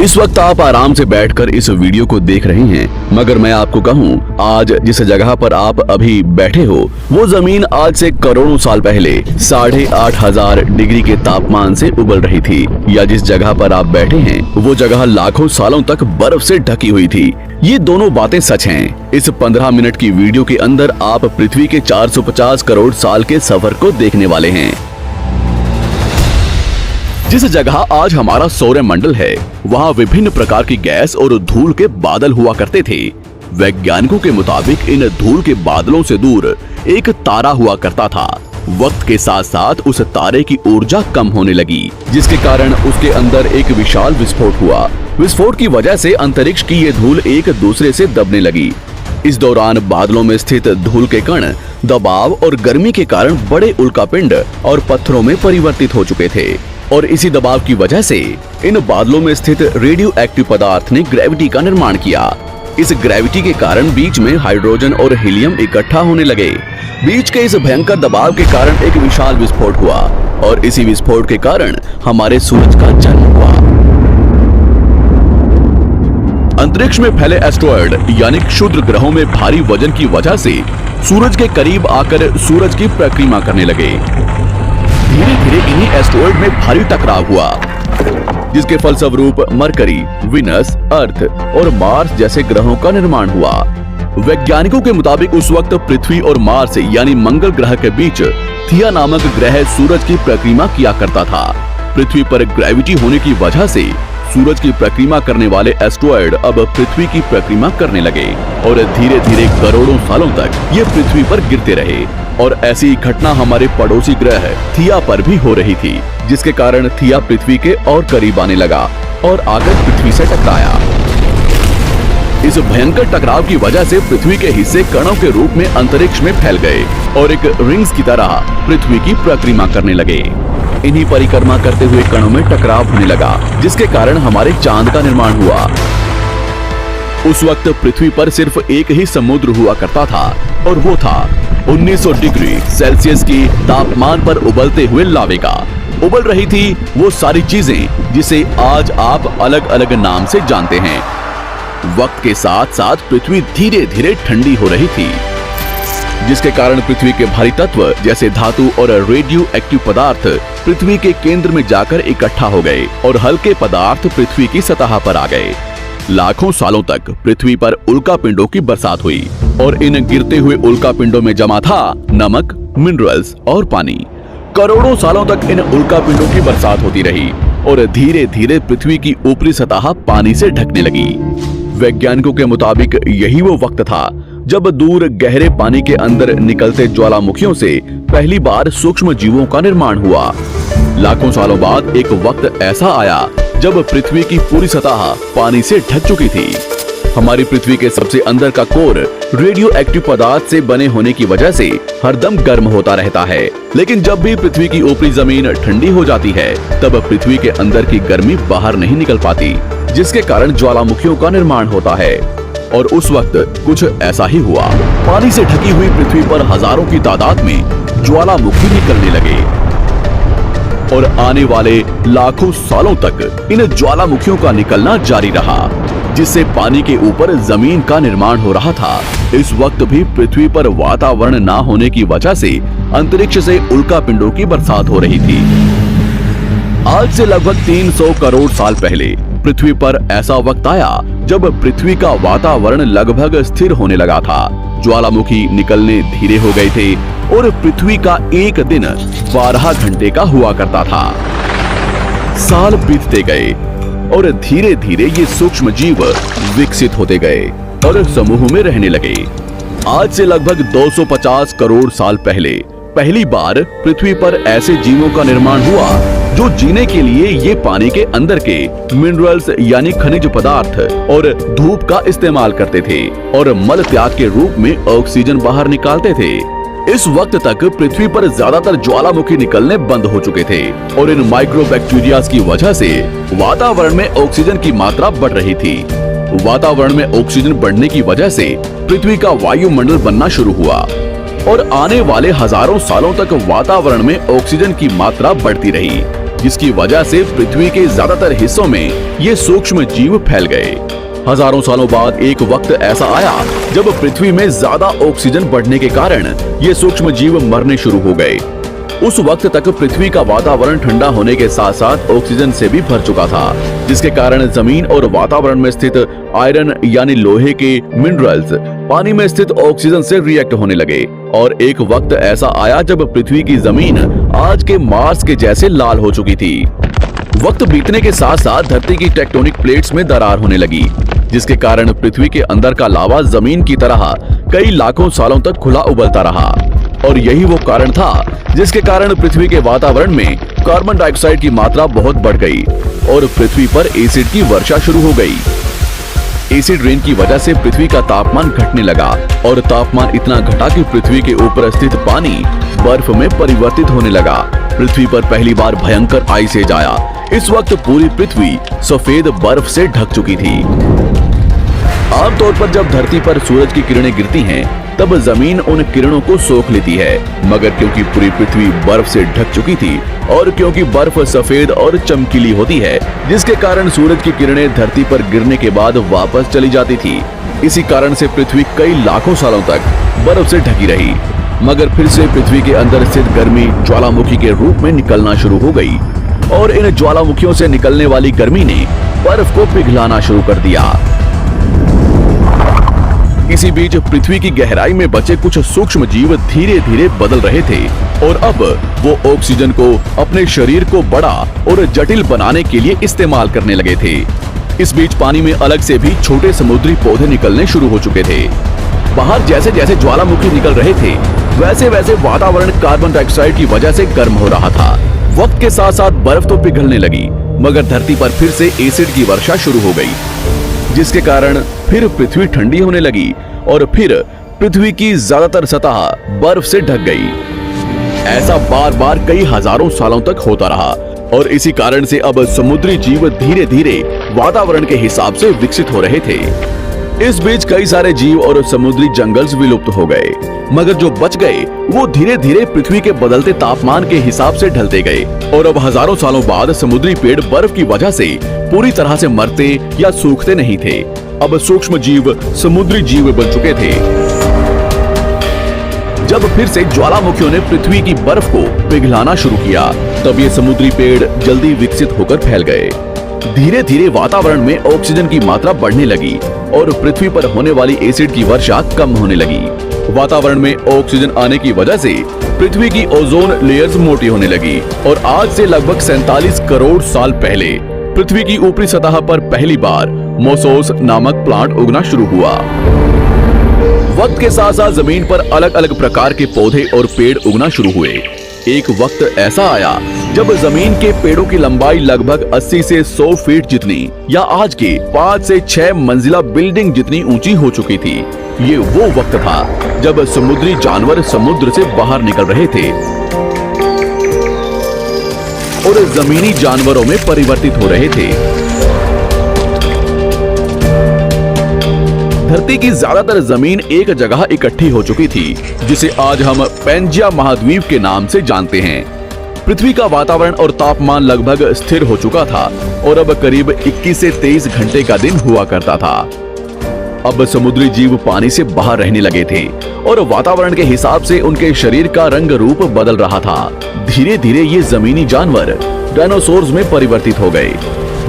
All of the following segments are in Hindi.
इस वक्त आप आराम से बैठकर इस वीडियो को देख रहे हैं, मगर मैं आपको कहूं, आज जिस जगह पर आप अभी बैठे हो वो जमीन आज से करोड़ों साल पहले 8,500 डिग्री के तापमान से उबल रही थी, या जिस जगह पर आप बैठे हैं वो जगह लाखों सालों तक बर्फ से ढकी हुई थी। ये दोनों बातें सच हैं। इस 15 मिनट की वीडियो के अंदर आप पृथ्वी के 450 करोड़ साल के सफर को देखने वाले हैं। जिस जगह आज हमारा सौरमंडल है, वहाँ विभिन्न प्रकार की गैस और धूल के बादल हुआ करते थे। वैज्ञानिकों के मुताबिक इन धूल के बादलों से दूर एक तारा हुआ करता था। वक्त के साथ साथ उस तारे की ऊर्जा कम होने लगी, जिसके कारण उसके अंदर एक विशाल विस्फोट हुआ। विस्फोट की वजह से अंतरिक्ष की ये धूल एक दूसरे से दबने लगी। इस दौरान बादलों में स्थित धूल के कण दबाव और गर्मी के कारण बड़े उल्कापिंड और पत्थरों में परिवर्तित हो चुके थे, और इसी दबाव की वजह से इन बादलों में स्थित रेडियो एक्टिव पदार्थ ने ग्रेविटी का निर्माण किया। इस ग्रेविटी के कारण बीच में हाइड्रोजन और हीलियम इकट्ठा होने लगे। बीच के इस भयंकर दबाव के कारण एक विशाल विस्फोट हुआ, और इसी विस्फोट के कारण हमारे सूरज का जन्म हुआ। अंतरिक्ष में फैले एस्ट्रॉयड यानी क्षुद्र ग्रहों में भारी वजन की वजह से सूरज के करीब आकर सूरज की परिक्रमा करने लगे। धीरे धीरे इन्हीं एस्ट्रॉयड में भारी टकराव हुआ, जिसके फलस्वरूप मरकरी, विनस, अर्थ और मार्स जैसे ग्रहों का निर्माण हुआ। वैज्ञानिकों के मुताबिक उस वक्त पृथ्वी और मार्स यानी मंगल ग्रह के बीच थिया नामक ग्रह सूरज की परिक्रमा किया करता था। पृथ्वी पर ग्रेविटी होने की वजह से सूरज की परिक्रमा करने वाले एस्ट्रॉयड अब पृथ्वी की परिक्रमा करने लगे, और धीरे धीरे करोड़ों सालों तक ये पृथ्वी पर गिरते रहे। और ऐसी घटना हमारे पड़ोसी ग्रह थिया पर भी हो रही थी, जिसके कारण थिया पृथ्वी के और करीब आने लगा और आकर पृथ्वी से टकराया। इस भयंकर टकराव की वजह से पृथ्वी के हिस्से कणों के रूप में अंतरिक्ष में फैल गए और एक रिंग्स की तरह पृथ्वी की परिक्रमा करने लगे। इन्हीं परिक्रमा करते हुए कणों में टकराव होने लगा, जिसके कारण हमारे चांद का निर्माण हुआ। उस वक्त पृथ्वी पर सिर्फ एक ही समुद्र हुआ करता था, और वो था 1900 डिग्री सेल्सियस की तापमान पर उबलते हुए लावे का। उबल रही थी वो सारी चीजें जिसे आज आप अलग अलग नाम से जानते हैं। वक्त के साथ साथ पृथ्वी धीरे धीरे ठंडी हो रही थी, जिसके कारण पृथ्वी के भारी तत्व जैसे धातु और रेडियो एक्टिव पदार्थ पृथ्वी के केंद्र में जाकर इकट्ठा हो गए, और हल्के पदार्थ पृथ्वी की सतह पर आ गए। लाखों सालों तक पृथ्वी पर उल्कापिंडों की बरसात हुई, और इन गिरते हुए उल्कापिंडों में जमा था नमक, मिनरल्स और पानी। करोड़ों सालों तक इन उल्कापिंडों की बरसात होती रही, और धीरे धीरे पृथ्वी की ऊपरी सतह पानी से ढकने लगी। वैज्ञानिकों के मुताबिक यही वो वक्त था जब दूर गहरे पानी के अंदर निकलते ज्वालामुखियों से पहली बार सूक्ष्म जीवों का निर्माण हुआ। लाखों सालों बाद एक वक्त ऐसा आया जब पृथ्वी की पूरी सतह पानी से ढक चुकी थी। हमारी पृथ्वी के सबसे अंदर का कोर रेडियो एक्टिव पदार्थ से बने होने की वजह से हरदम गर्म होता रहता है, लेकिन जब भी पृथ्वी की ऊपरी जमीन ठंडी हो जाती है, तब पृथ्वी के अंदर की गर्मी बाहर नहीं निकल पाती, जिसके कारण ज्वालामुखियों का निर्माण होता है। और उस वक्त कुछ ऐसा ही हुआ। पानी से ढकी हुई पृथ्वी पर हजारों की तादाद में ज्वालामुखी निकलने लगे, और आने वाले लाखों सालों तक इन ज्वालामुखियों का निकलना जारी रहा, जिससे पानी के ऊपर जमीन का निर्माण हो रहा था। इस वक्त भी पृथ्वी पर वातावरण ना होने की वजह से अंतरिक्ष से उल्कापिंडों की बरसात हो रही थी। आज से लगभग 300 करोड़ साल पहले पृथ्वी पर ऐसा वक्त आया जब पृथ्वी का वातावरण लगभग स्थिर होने लगा था। ज्वालामुखी निकलने धीरे हो गए थे, और पृथ्वी का एक दिन 12 घंटे का हुआ करता था। साल बीतते गए, और धीरे धीरे ये सूक्ष्म जीव विकसित होते गए और समूह में रहने लगे। आज से लगभग 250 करोड़ साल पहले पहली बार पृथ्वी पर ऐसे जीवों का निर्माण हुआ जो जीने के लिए ये पानी के अंदर के मिनरल्स यानी खनिज पदार्थ और धूप का इस्तेमाल करते थे, और मल त्याग के रूप में ऑक्सीजन बाहर निकालते थे। इस वक्त तक पृथ्वी पर ज्यादातर ज्वालामुखी निकलने बंद हो चुके थे, और इन माइक्रोबैक्टीरिया की वजह से वातावरण में ऑक्सीजन की मात्रा बढ़ रही थी। वातावरण में ऑक्सीजन बढ़ने की वजह से पृथ्वी का वायुमंडल बनना शुरू हुआ, और आने वाले हजारों सालों तक वातावरण में ऑक्सीजन की मात्रा बढ़ती रही। जिसकी वजह से पृथ्वी के ज्यादातर हिस्सों में ये सूक्ष्म जीव फैल गए। हजारों सालों बाद एक वक्त ऐसा आया जब पृथ्वी में ज्यादा ऑक्सीजन बढ़ने के कारण ये सूक्ष्म जीव मरने शुरू हो गए। उस वक्त तक पृथ्वी का वातावरण ठंडा होने के साथ साथ ऑक्सीजन से भी भर चुका था, जिसके कारण जमीन और वातावरण में स्थित आयरन यानी लोहे के मिनरल्स पानी में स्थित ऑक्सीजन से रिएक्ट होने लगे। और एक वक्त ऐसा आया जब पृथ्वी की जमीन आज के मार्स के जैसे लाल हो चुकी थी। वक्त बीतने के साथ साथ धरती की टेक्टोनिक प्लेट्स में दरार होने लगी, जिसके कारण पृथ्वी के अंदर का लावा जमीन की तरह कई लाखों सालों तक खुला उबलता रहा। और यही वो कारण था जिसके कारण पृथ्वी के वातावरण में कार्बन डाइऑक्साइड की मात्रा बहुत बढ़ गई और पृथ्वी पर एसिड की वर्षा शुरू हो गई। एसिड रेन की वजह से पृथ्वी का तापमान घटने लगा और तापमान इतना घटा कि पृथ्वी के ऊपर स्थित पानी बर्फ में परिवर्तित होने लगा। पृथ्वी पर पहली बार भयंकर आइस एज आया। इस वक्त पूरी पृथ्वी सफेद बर्फ से ढक चुकी थी। आमतौर पर जब धरती पर सूरज की किरणें गिरती हैं, तब जमीन उन किरणों को सोख लेती है, मगर क्योंकि पूरी पृथ्वी बर्फ से ढक चुकी थी और क्योंकि बर्फ सफेद और चमकीली होती है, जिसके कारण सूरज की किरणें धरती पर गिरने के बाद वापस चली जाती थी। इसी कारण से पृथ्वी कई लाखों सालों तक बर्फ से ढकी रही, मगर फिर से पृथ्वी के अंदर स्थित गर्मी ज्वालामुखी के रूप में निकलना शुरू हो गई और इन ज्वालामुखियों से निकलने वाली गर्मी ने बर्फ को पिघलाना शुरू कर दिया। इसी बीच पृथ्वी की गहराई में बचे कुछ सूक्ष्म जीव धीरे धीरे बदल रहे थे और अब वो ऑक्सीजन को अपने शरीर को बड़ा और जटिल बनाने के लिए इस्तेमाल करने लगे थे। इस बीच पानी में अलग से भी छोटे समुद्री पौधे निकलने शुरू हो चुके थे। बाहर जैसे जैसे ज्वालामुखी निकल रहे थे, वैसे वैसे वातावरण कार्बन डाइऑक्साइड की वजह से गर्म हो रहा था। वक्त के साथ साथ बर्फ तो पिघलने लगी, मगर धरती पर फिर से एसिड की वर्षा शुरू हो गई, जिसके कारण फिर पृथ्वी ठंडी होने लगी और फिर पृथ्वी की ज्यादातर सतह बर्फ से ढक गई। ऐसा बार बार कई हजारों सालों तक होता रहा और इसी कारण से अब समुद्री जीव धीरे धीरे वातावरण के हिसाब से विकसित हो रहे थे। इस बीच कई सारे जीव और समुद्री जंगल्स विलुप्त हो गए, मगर जो बच गए वो धीरे धीरे पृथ्वी के बदलते तापमान के हिसाब से ढलते गए और अब हजारों सालों बाद समुद्री पेड़ बर्फ की वजह से पूरी तरह से मरते या सूखते नहीं थे। अब सूक्ष्म जीव समुद्री जीव बन चुके थे। जब फिर से ज्वालामुखियों ने पृथ्वी की बर्फ को पिघलाना शुरू किया, तब ये समुद्री पेड़ जल्दी विकसित होकर फैल गए। धीरे धीरे वातावरण में ऑक्सीजन की मात्रा बढ़ने लगी और पृथ्वी पर होने वाली एसिड की वर्षा कम होने लगी। वातावरण में ऑक्सीजन आने की वजह से पृथ्वी की ओजोन लेयर्स मोटी होने लगी और आज से लगभग 47 करोड़ साल पहले पृथ्वी की ऊपरी सतह पर पहली बार मोसोस नामक प्लांट उगना शुरू हुआ। वक्त के साथ साथ जमीन पर अलग अलग प्रकार के पौधे और पेड़ उगना शुरू हुए। एक वक्त ऐसा आया जब जमीन के पेड़ों की लंबाई लगभग 80 से 100 फीट जितनी या आज के 5 से 6 मंजिला बिल्डिंग जितनी ऊंची हो चुकी थी। ये वो वक्त था जब समुद्री जानवर समुद्र से बाहर निकल रहे थे और जमीनी जानवरों में परिवर्तित हो रहे थे। धरती की ज्यादातर जमीन एक जगह इकट्ठी हो चुकी थी, जिसे आज हम पैंजिया महाद्वीप के नाम से जानते हैं। पृथ्वी का वातावरण और तापमान लगभग स्थिर हो चुका था और अब करीब 21 से 23 घंटे का दिन हुआ करता था। अब समुद्री जीव पानी से बाहर रहने लगे थे और वातावरण के हिसाब से उनके शरीर का रंग रूप बदल रहा था। धीरे धीरे ये जमीनी जानवर डायनासोर्स में परिवर्तित हो गए।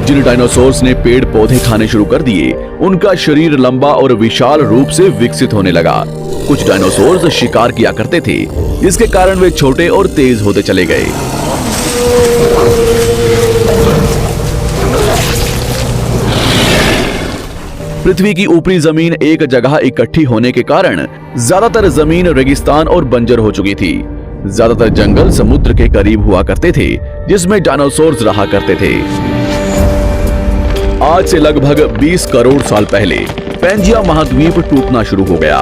जिन डायनासोर्स ने पेड़ पौधे खाने शुरू कर दिए, उनका शरीर लंबा और विशाल रूप से विकसित होने लगा। कुछ डायनासोर्स शिकार किया करते थे, जिसके कारण वे छोटे और तेज होते चले गए। पृथ्वी की ऊपरी जमीन एक जगह इकट्ठी होने के कारण ज्यादातर जमीन रेगिस्तान और बंजर हो चुकी थी। ज्यादातर जंगल समुद्र के करीब हुआ करते थे, जिसमें डायनासोर्स रहा करते थे। आज से लगभग 20 करोड़ साल पहले पैंजिया महाद्वीप टूटना शुरू हो गया।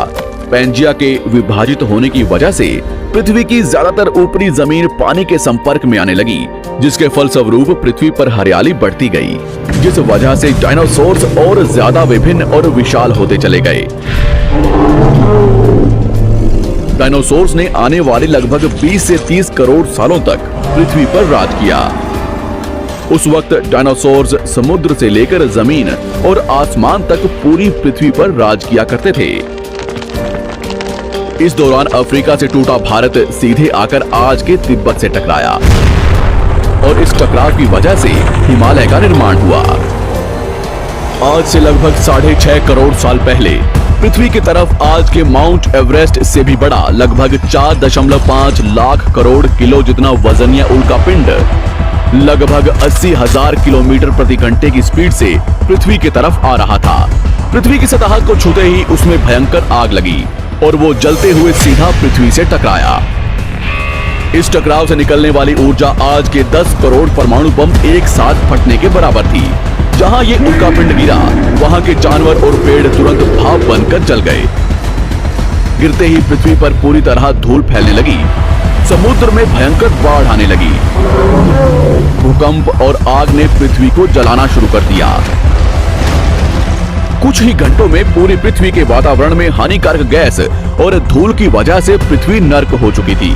पैंजिया के विभाजित होने की वजह से पृथ्वी की ज्यादातर ऊपरी जमीन पानी के संपर्क में आने लगी, जिसके फलस्वरूप पृथ्वी पर हरियाली बढ़ती गई, जिस वजह से डायनासोर्स और ज्यादा विभिन्न और विशाल होते चले गए। डायनासोर्स ने आने वाले लगभग 20 से 30 करोड़ सालों तक पृथ्वी पर राज किया। उस वक्त डायनासोर्स समुद्र से लेकर जमीन और आसमान तक पूरी पृथ्वी पर राज किया करते थे। इस दौरान अफ्रीका से टूटा भारत सीधे आकर आज के तिब्बत से टकराया और इस टकराव की वजह से हिमालय का निर्माण हुआ। आज से लगभग 6.5 करोड़ साल पहले पृथ्वी की तरफ आज के माउंट एवरेस्ट से भी बड़ा लगभग 4.5 लाख करोड़ किलो जितना वजनीय उल्कापिंड लगभग 80,000 किलोमीटर प्रति घंटे की स्पीड से पृथ्वी की तरफ आ रहा था। पृथ्वी की सतह को छूते ही उसमें भयंकर आग लगी और वो जलते हुए सीधा पृथ्वी से टकराया। इस टकराव से निकलने वाली ऊर्जा आज के 10 करोड़ परमाणु बम एक साथ फटने के बराबर थी। जहां ये उल्कापिंड गिरा, वहां के जानवर और पेड़ तुरंत भाप बनकर जल गए। गिरते ही पृथ्वी पर पूरी तरह धूल फैलने लगी। समुद्र में भयंकर बाढ़ आने लगी। भूकंप और आग ने पृथ्वी को जलाना शुरू कर दिया। कुछ ही घंटों में पूरी पृथ्वी के वातावरण में हानिकारक गैस और धूल की वजह से पृथ्वी नर्क हो चुकी थी।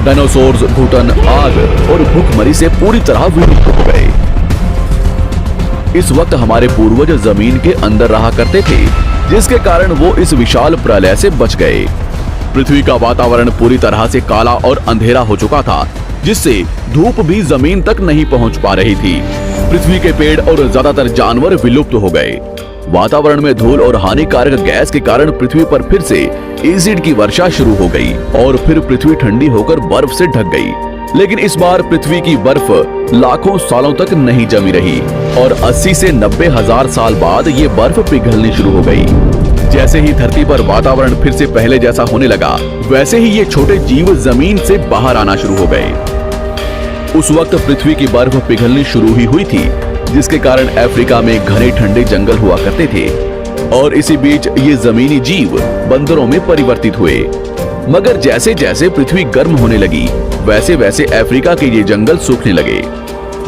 डायनासोर्स, घुटन, आग और भूखमरी से पूरी तरह विलुप्त हो गए। इस वक्त हमारे पूर्वज जमीन के अंदर रहा करते थे, जिसके कारण वो इस विशाल प्रलय से बच गए। पृथ्वी का वातावरण पूरी तरह से काला और अंधेरा हो चुका था, जिससे धूप भी जमीन तक नहीं पहुंच पा रही थी। पृथ्वी के पेड़ और ज्यादातर जानवर विलुप्त हो गए। वातावरण में धूल और हानिकारक गैस के कारण पृथ्वी पर फिर से एसिड की वर्षा शुरू हो गई और फिर पृथ्वी ठंडी होकर बर्फ से ढक गई। लेकिन इस बार पृथ्वी की बर्फ लाखों सालों तक नहीं जमी रही और 80 से 90 हजार साल बाद ये बर्फ पिघलनी शुरू हो गई। जैसे ही धरती पर वातावरण फिर से पहले जैसा होने लगा, वैसे ही ये छोटे जीव जमीन से बाहर आना शुरू हो गए। उस वक्त पृथ्वी की बर्फ पिघलनी शुरू ही हुई थी, जिसके कारण अफ्रीका में घने ठंडे जंगल हुआ करते थे और इसी बीच ये जमीनी जीव बंदरों में परिवर्तित हुए। मगर जैसे जैसे पृथ्वी गर्म होने लगी, वैसे वैसे अफ्रीका के ये जंगल सूखने लगे।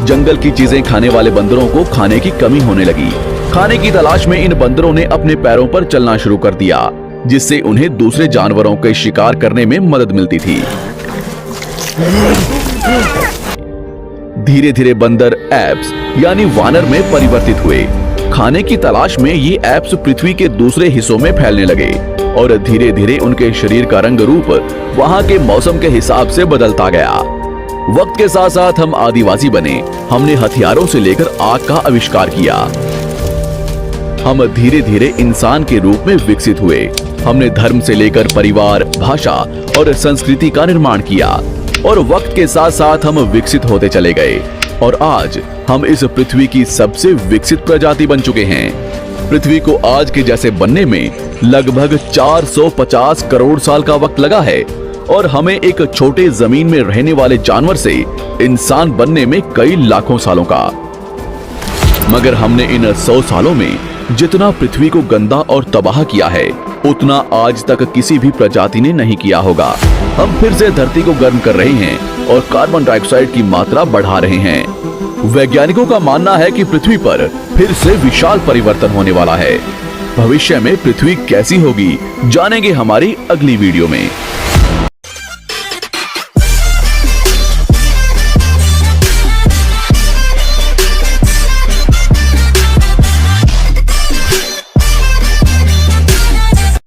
जंगल की चीजें खाने वाले बंदरों को खाने की कमी होने लगी। खाने की तलाश में इन बंदरों ने अपने पैरों पर चलना शुरू कर दिया, जिससे उन्हें दूसरे जानवरों के शिकार करने में मदद मिलती थी। धीरे धीरे बंदर एप्स यानी वानर में परिवर्तित हुए। खाने की तलाश में ये एप्स पृथ्वी के दूसरे हिस्सों में फैलने लगे और धीरे धीरे उनके शरीर का रंग रूप वहां के मौसम के हिसाब से बदलता गया। वक्त के साथ साथ हम आदिवासी बने। हमने हथियारों से लेकर आग का आविष्कार किया। हम धीरे धीरे इंसान के रूप में विकसित हुए। हमने धर्म से लेकर परिवार, भाषा और संस्कृति का निर्माण किया और वक्त के साथ साथ हम विकसित होते चले गए और आज हम इस पृथ्वी की सबसे विकसित प्रजाति बन चुके हैं। पृथ्वी को आज के जैसे बनने में लगभग 450 करोड़ साल का वक्त लगा है और हमें एक छोटे जमीन में रहने वाले जानवर से इंसान बनने में कई लाखों सालों का। मगर हमने इन 100 सालों में जितना पृथ्वी को गंदा और तबाह किया है, उतना आज तक किसी भी प्रजाति ने नहीं किया होगा। हम फिर से धरती को गर्म कर रहे हैं और कार्बन डाइऑक्साइड की मात्रा बढ़ा रहे हैं। वैज्ञानिकों का मानना है कि पृथ्वी पर फिर से विशाल परिवर्तन होने वाला है। भविष्य में पृथ्वी कैसी होगी, जानेंगे हमारी अगली वीडियो में।